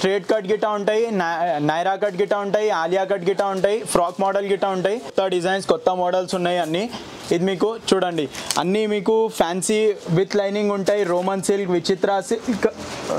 Straight cut గిటా ఉంటాయి, Naira cut గిటా ఉంటాయి, Alia cut గిటా ఉంటాయి, ఫ్రాక్ మోడల్ గిటా ఉంటాయి. కొత్త డిజైన్స్ కొత్త మోడల్స్ ఉన్నాయి అన్నీ. ఇది మీకు చూడండి అన్నీ మీకు ఫ్యాన్సీ విత్ లైనింగ్ ఉంటాయి. Roman silk, Vichitra silk,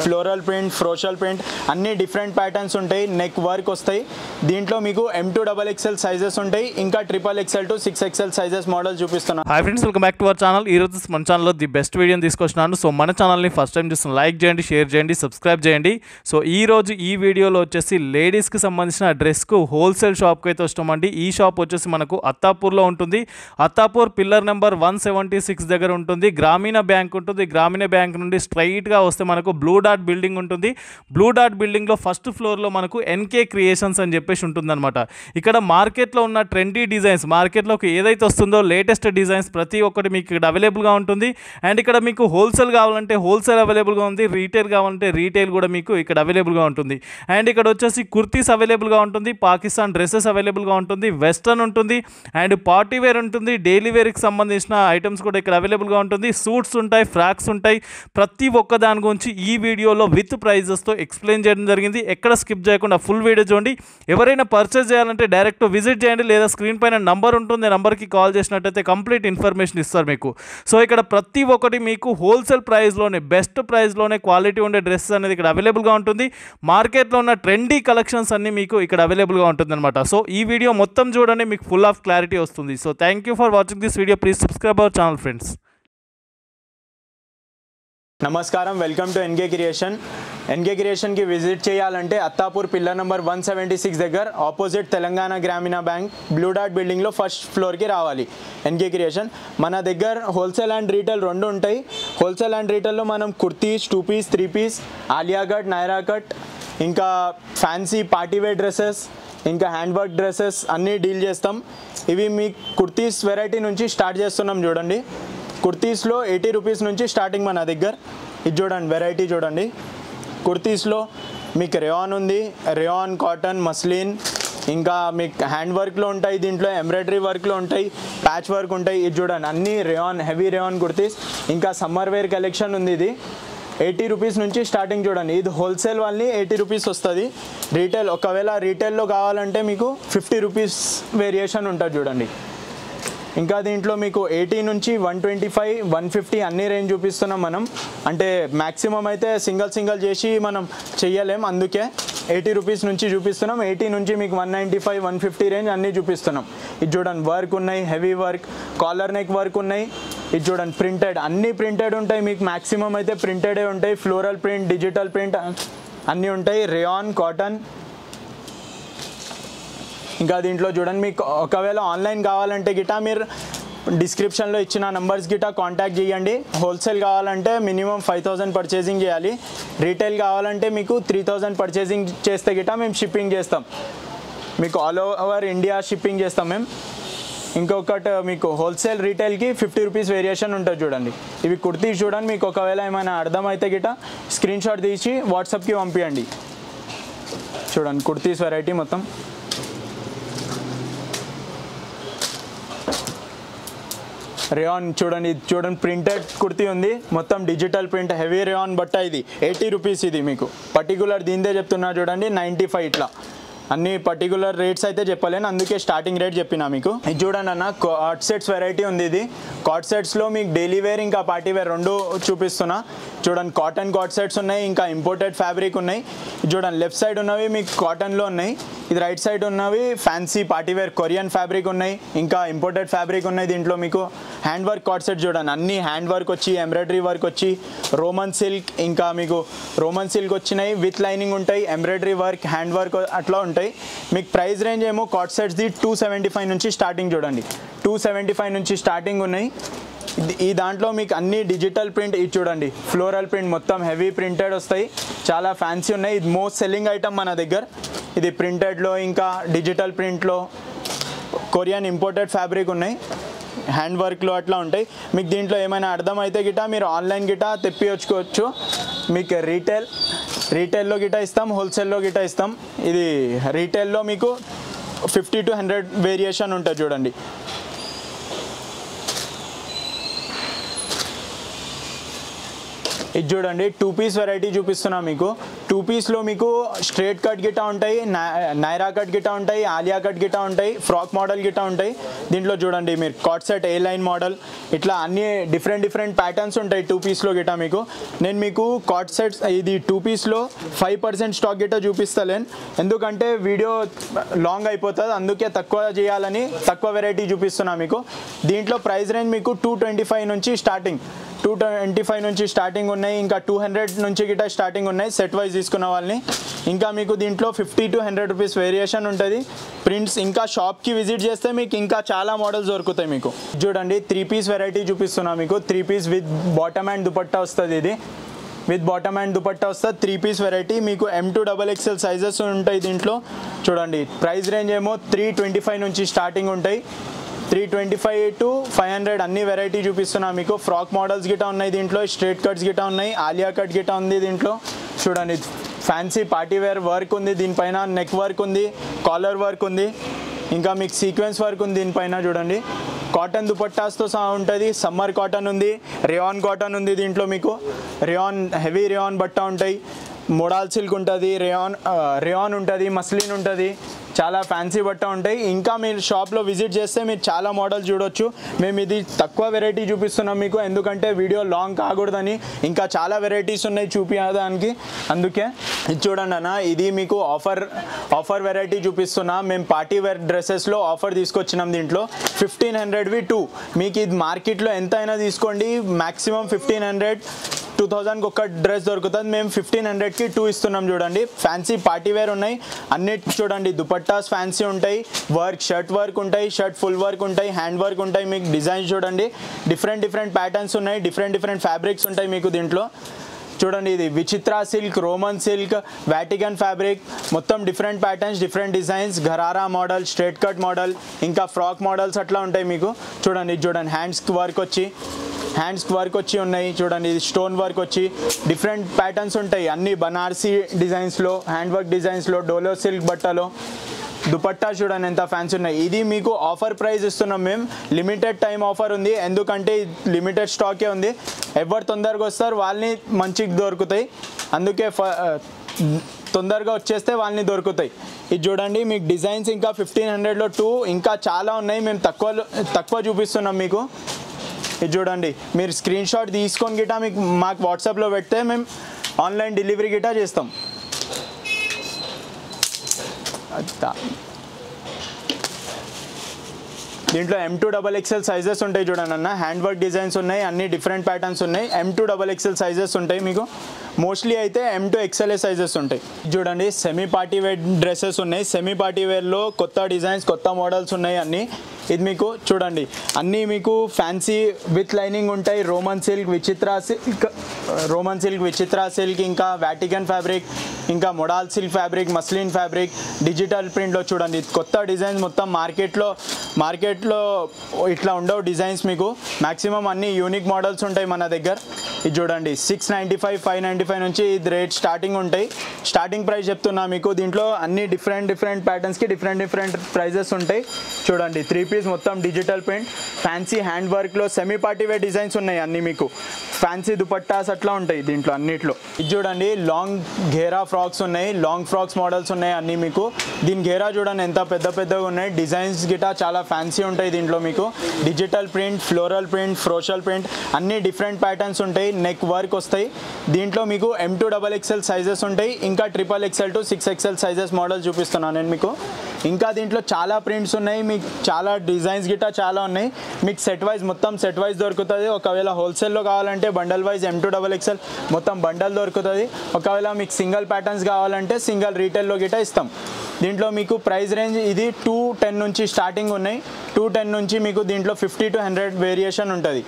floral print, ఫ్రోషల్ ప్రింట్ అన్నీ డిఫరెంట్ ప్యాటర్న్స్ ఉంటాయి. నెక్ వర్క్ వస్తాయి. దీంట్లో మీకు M2 XXL సైజెస్ ఉంటాయి, ఇంకా XXL to 6XL sizes model చూపిస్తున్నాను. Hi friends, welcome back to our channel. ఈ రోజు మన ఛానల్లో ది బెస్ట్ వీడియోని తీసుకొచ్చినాను. సో మన ఛానల్ని ఫస్ట్ టైం చూస్తున్న లైక్ చేయండి, షేర్ చేయండి, సబ్స్క్రైబ్ చేయండి. సో ఈ రోజు ఈ వీడియోలో వచ్చేసి లేడీస్కి సంబంధించిన డ్రెస్కు హోల్సేల్ షాప్కి అయితే వస్తామండి. ఈ షాప్ వచ్చేసి మనకు అత్తాపూర్లో ఉంటుంది. అత్తాపూర్ పిల్లర్ నెంబర్ 176 దగ్గర ఉంటుంది. గ్రామీణ బ్యాంక్ ఉంటుంది. గ్రామీణ బ్యాంక్ నుండి స్ట్రైట్గా వస్తే మనకు బ్లూ డాట్ బిల్డింగ్ ఉంటుంది. బ్లూ డాట్ బిల్డింగ్లో ఫస్ట్ ఫ్లోర్లో మనకు NK క్రియేషన్స్ అని చెప్పేసి ఉంటుందన్నమాట. ఇక్కడ మార్కెట్లో ఉన్న ట్రెండీ డిజైన్స్, మార్కెట్లోకి ఏదైతే వస్తుందో లేటెస్ట్ డిజైన్స్ ప్రతి ఒక్కటి మీకు ఇక్కడ అవైలబుల్గా ఉంటుంది. అండ్ ఇక్కడ మీకు హోల్సేల్ కావాలంటే హోల్సేల్ అవైలబుల్గా ఉంది, రీటైల్ కావాలంటే రీటైల్ కూడా మీకు ఇక్కడ అవైలబుల్గా ఉంటుంది. అండ్ ఇక్కడ వచ్చేసి కుర్తీస్ అవైలబుల్గా ఉంటుంది, పాకిస్తాన్ డ్రెస్సెస్ అవైలబుల్గా ఉంటుంది, వెస్టర్న్ ఉంటుంది, అండ్ పార్టీ వేర్ ఉంటుంది, డైలీ వేర్కి సంబంధించిన ఐటమ్స్ కూడా ఇక్కడ అవైలబుల్గా ఉంటుంది. సూట్స్ ఉంటాయి, ఫ్రాక్స్ ఉంటాయి. ప్రతి ఒక్క దాని గురించి ఈ వీడియోలో విత్ ప్రైజెస్తో ఎక్స్ప్లెయిన్ చేయడం జరిగింది. ఎక్కడ స్కిప్ చేయకుండా ఫుల్ వీడియో చూడండి. ఎవరైనా పర్చేస్ చేయాలంటే డైరెక్ట్ విజిట్ చేయండి, లేదా స్క్రీన్ పైన నంబర్ ఉంటుంది, నెంబర్కి కాల్ చేసినట్టయితే కంప్లీట్ ఇన్ఫర్మేషన్ ఇస్తారు మీకు. సో ఇక్కడ ప్రతి ఒక్కటి మీకు హోల్సేల్ ప్రైస్లోనే, బెస్ట్ ప్రైస్లోనే క్వాలిటీ ఉండే డ్రెస్సెస్ అనేది ఇక్కడ అవైలబుల్గా ఉంటుంది. మార్కెట్లో ఉన్న ట్రెండీ కలెక్షన్స్ అన్నీ మీకు ఇక్కడ అవైలబుల్గా ఉంటుంది అనమాట. సో ఈ వీడియో మొత్తం చూడండి, మీకు ఫుల్ ఆఫ్ క్లారిటీ వస్తుంది. So thank you for watching this video. Please subscribe our channel friends. నమస్కారం, welcome to NK creation. NK క్రియేషన్కి విజిట్ చేయాలంటే అత్తాపూర్ పిల్లర్ నెంబర్ 176 దగ్గర opposite Telangana Grameena bank blue dot బిల్డింగ్లో ఫస్ట్ ఫ్లోర్కి రావాలి. NK క్రియేషన్ మన దగ్గర హోల్సేల్ అండ్ రీటైల్ రెండు ఉంటాయి. హోల్సేల్ అండ్ రీటైల్లో మనం kurtis, 2 piece, 3 piece, Alia cut, Naira cut, ఇంకా ఫ్యాన్సీ పార్టీవేర్ డ్రెస్సెస్, ఇంకా హ్యాండ్ వర్క్ డ్రెస్సెస్ అన్నీ డీల్ చేస్తాం. ఇవి మీ కుర్తీస్ వెరైటీ నుంచి స్టార్ట్ చేస్తున్నాం. చూడండి కుర్తీస్లో 80 రూపీస్ నుంచి స్టార్టింగ్ మన దగ్గర. ఇది చూడండి వెరైటీ చూడండి. కుర్తీస్లో మీకు రేయాన్ ఉంది, రేయాన్, కాటన్, మస్లిన్, ఇంకా మీకు హ్యాండ్ వర్క్లో ఉంటాయి, దీంట్లో ఎంబ్రాయిడరీ వర్క్లో ఉంటాయి, ప్యాచ్ వర్క్ ఉంటాయి. ఇది చూడండి అన్నీ రేయాన్, హెవీ రేయాన్ కుర్తీస్. ఇంకా సమ్మర్ వేర్ కలెక్షన్ ఉంది. ఇది 80 రూపీస్ నుంచి స్టార్టింగ్. చూడండి ఇది హోల్సేల్ వాళ్ళని 80 రూపీస్ వస్తుంది. రీటైల్ ఒకవేళ రీటైల్లో కావాలంటే మీకు 50 రూపీస్ వేరియేషన్ ఉంటుంది. చూడండి ఇంకా దీంట్లో మీకు 80 నుంచి 125, 150 అన్ని రేంజ్ చూపిస్తున్నాం మనం. అంటే మ్యాక్సిమం అయితే సింగిల్ చేసి మనం చెయ్యలేం, అందుకే 80 రూపీస్ నుంచి చూపిస్తున్నాం. 80 నుంచి మీకు 195, 150 రేంజ్ అన్నీ చూపిస్తున్నాం. ఇది చూడండి వర్క్ ఉన్నాయి, heavy work, collar neck work ఉన్నాయి. ఇది చూడండి ప్రింటెడ్, అన్నీ ప్రింటెడ్ ఉంటాయి. మీకు మ్యాక్సిమం అయితే ప్రింటెడే ఉంటాయి. ఫ్లోరల్ ప్రింట్, డిజిటల్ ప్రింట్ అన్నీ ఉంటాయి. Rayon, cotton. ఇంకా దీంట్లో చూడండి మీకు ఒకవేళ ఆన్లైన్ కావాలంటే గిటా మీరు డిస్క్రిప్షన్లో ఇచ్చిన నంబర్స్ గిటా కాంటాక్ట్ చేయండి. హోల్సేల్ కావాలంటే మినిమం 5000 పర్చేసింగ్ చేయాలి. రీటైల్ కావాలంటే మీకు 3000 పర్చేసింగ్ చేస్తే గిటా మేము షిప్పింగ్ చేస్తాం. మీకు ఆల్ ఓవర్ ఇండియా షిప్పింగ్ చేస్తాం మేము. ఇంకొకటి మీకు హోల్సేల్ రీటైల్కి 50 రూపీస్ వేరియేషన్ ఉంటుంది. చూడండి ఇవి కుర్తీస్ చూడండి. మీకు ఒకవేళ ఏమైనా అర్థమైతే గిటా స్క్రీన్ షాట్ తీసి వాట్సాప్కి పంపించండి. చూడండి కుర్తీస్ వెరైటీ మొత్తం. రేయాన్ చూడండి, ఇది చూడండి ప్రింటెడ్ కుర్తీ ఉంది, మొత్తం డిజిటల్ ప్రింట్, హెవీ రేయాన్ బట్ట. ఇది 80 రూపీస్. ఇది మీకు పర్టికులర్ దీందే చెప్తున్నా చూడండి, 95 ఇట్లా. అన్ని పర్టికులర్ రేట్స్ అయితే చెప్పలేను, అందుకే స్టార్టింగ్ రేట్ చెప్పినా మీకు. ఇది చూడండి అన్న కార్డ్ సెట్స్ వెరైటీ ఉంది. ఇది కార్డ్ సెట్స్లో మీకు డైలీ వేర్ ఇంకా పార్టీ వేర్ రెండు చూపిస్తున్నా. చూడండి కాటన్ కార్డ్ సెట్స్ ఉన్నాయి, ఇంకా ఇంపోర్టెడ్ ఫ్యాబ్రిక్ ఉన్నాయి. చూడండి లెఫ్ట్ సైడ్ ఉన్నవి మీకు కాటన్లో ఉన్నాయి, ఇది రైట్ సైడ్ ఉన్నవి fancy party wear Korean fabric ఉన్నాయి, ఇంకా ఇంపోర్టెడ్ ఫ్యాబ్రిక్ ఉన్నాయి. దీంట్లో మీకు హ్యాండ్ వర్క్ కార్డ్ సెట్ చూడండి, అన్ని హ్యాండ్ వర్క్ వచ్చి, ఎంబ్రాయిడరీ వర్క్ వచ్చి, రోమన్ సిల్క్, ఇంకా మీకు రోమన్ సిల్క్ వచ్చినాయి, విత్ లైనింగ్ ఉంటాయి, ఎంబ్రాయిడరీ వర్క్, హ్యాండ్ వర్క్ అట్లా ఉంటాయి. మీకు ప్రైస్ రేంజ్ ఏమో కార్డ్ సెట్స్ది 275 నుంచి స్టార్టింగ్. చూడండి 275 నుంచి స్టార్టింగ్ ఉన్నాయి. ఈ దాంట్లో మీకు అన్ని డిజిటల్ ప్రింట్. ఇది చూడండి ఫ్లోరల్ ప్రింట్, మొత్తం హెవీ ప్రింటెడ్ వస్తాయి, చాలా ఫ్యాన్సీ ఉన్నాయి. ఇది మోస్ట్ సెల్లింగ్ ఐటమ్ మన దగ్గర. ఇది ప్రింటెడ్లో ఇంకా డిజిటల్ ప్రింట్లో కొరియన్ ఇంపోర్టెడ్ ఫ్యాబ్రిక్ ఉన్నాయి, హ్యాండ్ వర్క్లో అట్లా ఉంటాయి. మీకు దీంట్లో ఏమైనా అర్థమైతే గిటా మీరు ఆన్లైన్ గిటా తెప్పించుకోవచ్చు. మీకు రీటైల్లో గిటా ఇస్తాం, హోల్సేల్లో గిటా ఇస్తాం. ఇది రీటైల్లో మీకు 50 to 100 వేరియేషన్ ఉంటుంది. చూడండి ఇది చూడండి 2 పీస్ వెరైటీ చూపిస్తున్నా మీకు. 2 పీస్లో మీకు స్ట్రేట్ కట్ గిటా ఉంటాయి, నైరా కట్ గిటా ఉంటాయి, ఆలియా కట్ గిటా ఉంటాయి, ఫ్రాక్ మోడల్ గిటా ఉంటాయి. దీంట్లో చూడండి మీరు కాట్ సెట్ ఏ లైన్ మోడల్ ఇట్లా అన్ని డిఫరెంట్ ప్యాటర్న్స్ ఉంటాయి 2 పీస్లో గిటా మీకు. నేను మీకు కాట్ సెట్స్ ఇది 2 పీస్లో 5% స్టాక్ గిటా చూపిస్తలేను, ఎందుకంటే వీడియో లాంగ్ అయిపోతుంది, అందుకే తక్కువ చేయాలని తక్కువ వెరైటీ చూపిస్తున్నా మీకు. దీంట్లో ప్రైస్ రేంజ్ మీకు 225 నుంచి స్టార్టింగ్, 225 నుంచి స్టార్టింగ్ ఉన్నాయి, ఇంకా 200 నుంచి గిట్ట స్టార్టింగ్ ఉన్నాయి సెట్ వైజ్ తీసుకున్న వాళ్ళని. ఇంకా మీకు దీంట్లో 50 to 100 రూపీస్ వేరియేషన్ ఉంటుంది ప్రింట్స్. ఇంకా షాప్కి విజిట్ చేస్తే మీకు ఇంకా చాలా మోడల్స్ దొరుకుతాయి మీకు. చూడండి 3 పీస్ వెరైటీ చూపిస్తున్నా మీకు. 3 piece with bottom and dupatta వస్తుంది. ఇది విత్ బాటమ్ అండ్ దుపట్టా వస్తుంది 3 పీస్ వెరైటీ మీకు. M2XXL సైజెస్ ఉంటాయి దీంట్లో. చూడండి ప్రైస్ రేంజ్ ఏమో 325 నుంచి స్టార్టింగ్ ఉంటాయి, 325 to 500 అన్ని వెరైటీ చూపిస్తున్నా మీకు. ఫ్రాక్ మోడల్స్ గిటా ఉన్నాయి దీంట్లో, స్ట్రేట్ కట్స్ గిటా ఉన్నాయి, ఆలియా కట్ గిటా ఉంది దీంట్లో. చూడండి ఫ్యాన్సీ పార్టీవేర్ వర్క్ ఉంది దీనిపైన, నెక్ వర్క్ ఉంది, కాలర్ వర్క్ ఉంది, ఇంకా మీకు సీక్వెన్స్ వర్క్ ఉంది దీనిపైన. చూడండి కాటన్ దుపట్టాస్తో సహా ఉంటుంది. సమ్మర్ కాటన్ ఉంది, రేయాన్ కాటన్ ఉంది దీంట్లో మీకు. రేయాన్ హెవీ రేయాన్ బట్ట ఉంటాయి, మోడాల్ సిల్క్ ఉంటుంది, రేయాన్ ఉంటుంది, మస్లిన్ ఉంటుంది, చాలా ఫ్యాన్సీ బట్ట ఉంటాయి. ఇంకా మీరు షాప్లో విజిట్ చేస్తే మీరు చాలా మోడల్స్ చూడొచ్చు. మేము ఇది తక్కువ వెరైటీ చూపిస్తున్నాం మీకు, ఎందుకంటే వీడియో లాంగ్ కాకూడదని. ఇంకా చాలా వెరైటీస్ ఉన్నాయి చూపించడానికి, అందుకే. ఇది చూడండి అన్న, ఇది మీకు ఆఫర్ వెరైటీ చూపిస్తున్నా. మేము పార్టీ వేర్ డ్రెస్సెస్లో ఆఫర్ తీసుకొచ్చినాం. దీంట్లో 1500వి 2. మీకు ఇది మార్కెట్లో ఎంత అయినా తీసుకోండి, మ్యాక్సిమం 1500 2000కి ఒక డ్రెస్ దొరుకుతుంది. మేము 1500కి 2 ఇస్తున్నాం. చూడండి ఫ్యాన్సీ పార్టీ వేర్ ఉన్నాయి అన్ని. చూడండి దుపట్టాస్ ఫ్యాన్సీ ఉంటాయి, వర్క్ షర్ట్ వర్క్ ఉంటాయి, షర్ట్ ఫుల్ వర్క్ ఉంటాయి, హ్యాండ్ వర్క్ ఉంటాయి. మీకు డిజైన్స్ చూడండి డిఫరెంట్ ప్యాటర్న్స్ ఉన్నాయి, డిఫరెంట్ ఫ్యాబ్రిక్స్ ఉంటాయి మీకు దీంట్లో. చూడండి ఇది Vichitra silk, Roman silk, Vatican fabric, మొత్తం different patterns, different designs, gharara model, straight cut model, ఇంకా ఫ్రాక్ మోడల్స్ అట్లా ఉంటాయి మీకు. చూడండి ఇది చూడండి హ్యాండ్స్ వర్క్ వచ్చి ఉన్నాయి. చూడండి ఇది స్టోన్ వర్క్ వచ్చి డిఫరెంట్ ప్యాటర్న్స్ ఉంటాయి అన్ని. బనారసీ డిజైన్స్లో, హ్యాండ్ వర్క్ డిజైన్స్లో, డోలో సిల్క్ బట్టలో దుపట్టా చూడండి ఎంత ఫ్యాన్సీ ఉన్నాయి. ఇది మీకు ఆఫర్ ప్రైస్ ఇస్తున్నాం మేము. లిమిటెడ్ టైం ఆఫర్ ఉంది, ఎందుకంటే లిమిటెడ్ స్టాకే ఉంది. ఎవరు తొందరగా వస్తారు వాళ్ళని మంచిగా దొరుకుతాయి, అందుకే తొందరగా వచ్చేస్తే వాళ్ళని దొరుకుతాయి. ఇది చూడండి మీకు డిజైన్స్ ఇంకా 1500లో 2 ఇంకా చాలా ఉన్నాయి. మేము తక్కువ చూపిస్తున్నాం మీకు. ఇది చూడండి మీరు స్క్రీన్ షాట్ తీసుకొని గిటా మాకు వాట్సాప్లో పెడితే మేము ఆన్లైన్ డెలివరీ గిటా చేస్తాం. దీంట్లో M2XXL సైజెస్ ఉంటాయి చూడండి అన్న. హ్యాండ్ వర్క్ డిజైన్స్ ఉన్నాయి, అన్ని డిఫరెంట్ ప్యాటర్న్స్ ఉన్నాయి. M2XXL సైజెస్ ఉంటాయి మీకు. మోస్ట్లీ అయితే M2XL సైజెస్ ఉంటాయి. చూడండి సెమీ పార్టీ వేర్ డ్రెస్సెస్ ఉన్నాయి. సెమీ పార్టీ వేర్లో కొత్త డిజైన్స్, కొత్త మోడల్స్ ఉన్నాయి అన్నీ. ఇది మీకు చూడండి అన్నీ మీకు ఫ్యాన్సీ విత్ లైనింగ్ ఉంటాయి. రోమన్ సిల్క్, విచిత్ర సిల్క్, ఇంకా వాటికన్ ఫ్యాబ్రిక్, ఇంకా modal silk fabric, muslin fabric, digital ప్రింట్లో చూడండి కొత్త డిజైన్స్. మొత్తం మార్కెట్లో ఇట్లా ఉండవు డిజైన్స్ మీకు. మ్యాక్సిమం అన్ని యూనిక్ మోడల్స్ ఉంటాయి మన దగ్గర. ఇది చూడండి 695, 595 నుంచి ఇది రేట్ స్టార్టింగ్ ఉంటాయి. స్టార్టింగ్ ప్రైస్ చెప్తున్నా మీకు. దీంట్లో అన్ని డిఫరెంట్ ప్యాటర్న్స్కి డిఫరెంట్ ప్రైజెస్ ఉంటాయి. చూడండి 3 పీస్ మొత్తం డిజిటల్ ప్రింట్, ఫ్యాన్సీ హ్యాండ్ వర్క్లో సెమీ పార్టీ వేర్ డిజైన్స్ ఉన్నాయి అన్నీ మీకు. ఫ్యాన్సీ దుపట్టాస్ అట్లా ఉంటాయి దీంట్లో అన్నిట్లో. ఇది చూడండి లాంగ్ ఘేరా ఫ్రాక్స్ ఉన్నాయి, లాంగ్ ఫ్రాక్స్ మోడల్స్ ఉన్నాయి అన్నీ మీకు. దీని ఘేరా చూడండి ఎంత పెద్దగా ఉన్నాయి. డిజైన్స్ గిటా చాలా ఫ్యాన్సీ ఉంటాయి దీంట్లో మీకు. డిజిటల్ ప్రింట్, ఫ్లోరల్ ప్రింట్, ఫ్రోషల్ ప్రింట్ అన్ని డిఫరెంట్ ప్యాటర్న్స్ ఉంటాయి. నెక్ వర్క్ వస్తాయి దీంట్లో మీకు. M2XXL సైజెస్ ఉంటాయి, ఇంకా XXL to 6XL sizes model చూపిస్తున్నాను నేను మీకు. ఇంకా దీంట్లో చాలా ప్రింట్స్ ఉన్నాయి మీకు, చాలా డిజైన్స్ గిటా చాలా ఉన్నాయి మీకు. మొత్తం సెట్ వైజ్ దొరుకుతుంది. ఒకవేళ హోల్సేల్లో కావాలంటే బండల్ వైజ్ M2XXL మొత్తం బండల్ దొరుకుతుంది. ఒకవేళ మీకు సింగిల్ ప్యాటర్న్స్ కావాలంటే సింగిల్ రీటైల్లో గిటా ఇస్తాం. దీంట్లో మీకు ప్రైస్ రేంజ్ ఇది 210 నుంచి స్టార్టింగ్ ఉన్నాయి. 210 నుంచి మీకు దీంట్లో 50 to 100 వేరియేషన్ ఉంటుంది.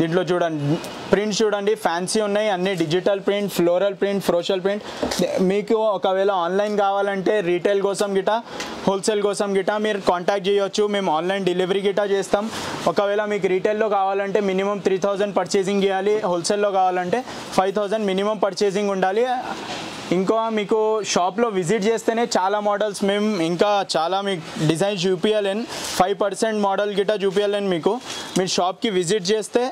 దీంట్లో చూడండి ప్రింట్స్ చూడండి ఫ్యాన్సీ ఉన్నాయి అన్ని. డిజిటల్ ప్రింట్, ఫ్లోరల్ ప్రింట్, ఫ్రోషల్ ప్రింట్. మీకు ఒకవేళ ఆన్లైన్ కావాలంటే రీటైల్ కోసం గిటా, హోల్సేల్ కోసం గిటా మీరు కాంటాక్ట్ చేయొచ్చు. మేము ఆన్లైన్ డెలివరీ గిటా చేస్తాం. ఒకవేళ మీకు రీటైల్లో కావాలంటే మినిమం 3000 పర్చేసింగ్ చేయాలి. హోల్సేల్లో కావాలంటే 5000 మినిమం పర్చేసింగ్ ఉండాలి. ఇంకా మీకు షాప్లో విజిట్ చేస్తేనే చాలా మోడల్స్ మేము ఇంకా చాలా మీకు డిజైన్స్ చూపించలేను. 5% మోడల్ గిటా చూపించలేను మీకు. మీరు షాప్కి విజిట్ చేస్తే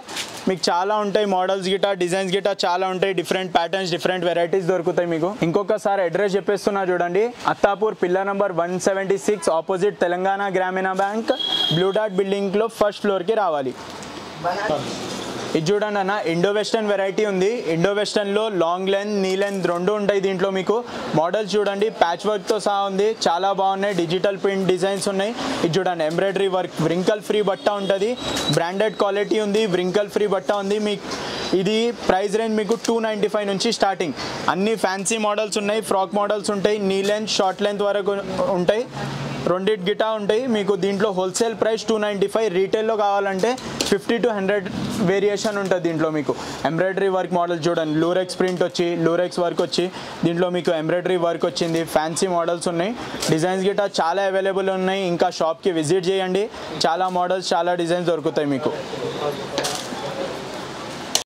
మీకు చాలా ఉంటాయి మోడల్స్ గిటా, డిజైన్స్ గిటా చాలా ఉంటాయి. డిఫరెంట్ ప్యాటర్న్స్, డిఫరెంట్ వెరైటీస్ దొరుకుతాయి మీకు. ఇంకొకసారి అడ్రస్ చెప్పేస్తున్నా చూడండి. Attapur pillar number 176 opposite Telangana Grameena bank blue dot బిల్డింగ్లో ఫస్ట్ ఫ్లోర్కి రావాలి. ఇది చూడండి అన్న, ఇండో వెస్టర్న్ వెరైటీ ఉంది. ఇండో వెస్టర్న్లో లాంగ్ లెంత్, నీ లెంత్ రెండు ఉంటాయి దీంట్లో. మీకు మోడల్స్ చూడండి, ప్యాచ్ వర్క్తో సహా ఉంది, చాలా బాగున్నాయి. డిజిటల్ ప్రింట్ డిజైన్స్ ఉన్నాయి. ఇది చూడండి, ఎంబ్రాయిడరీ వర్క్, వ్రింకల్ ఫ్రీ బట్ట ఉంటుంది. బ్రాండెడ్ క్వాలిటీ ఉంది, వ్రింకల్ ఫ్రీ బట్ట ఉంది. మీకు ఇది ప్రైస్ రేంజ్ మీకు 295 నుంచి స్టార్టింగ్. అన్ని ఫ్యాన్సీ మోడల్స్ ఉన్నాయి, ఫ్రాక్ మోడల్స్ ఉంటాయి, నీ లెంత్, షార్ట్ లెంత్ వరకు ఉంటాయి. రెండిటి గిటా ఉంటాయి మీకు. దీంట్లో హోల్సేల్ ప్రైస్ 295, రీటైల్లో కావాలంటే 50 to 100 వేరియేషన్ ఉంటుంది దీంట్లో మీకు. ఎంబ్రాయిడరీ వర్క్ మోడల్ చూడండి, లూరెక్స్ ప్రింట్ వచ్చి, లూరెక్స్ వర్క్ వచ్చి, దీంట్లో మీకు ఎంబ్రాయిడరీ వర్క్ వచ్చింది. ఫ్యాన్సీ మోడల్స్ ఉన్నాయి, డిజైన్స్ గిటా చాలా అవైలబుల్ ఉన్నాయి. ఇంకా షాప్కి విజిట్ చేయండి, చాలా మోడల్స్, చాలా డిజైన్స్ దొరుకుతాయి మీకు.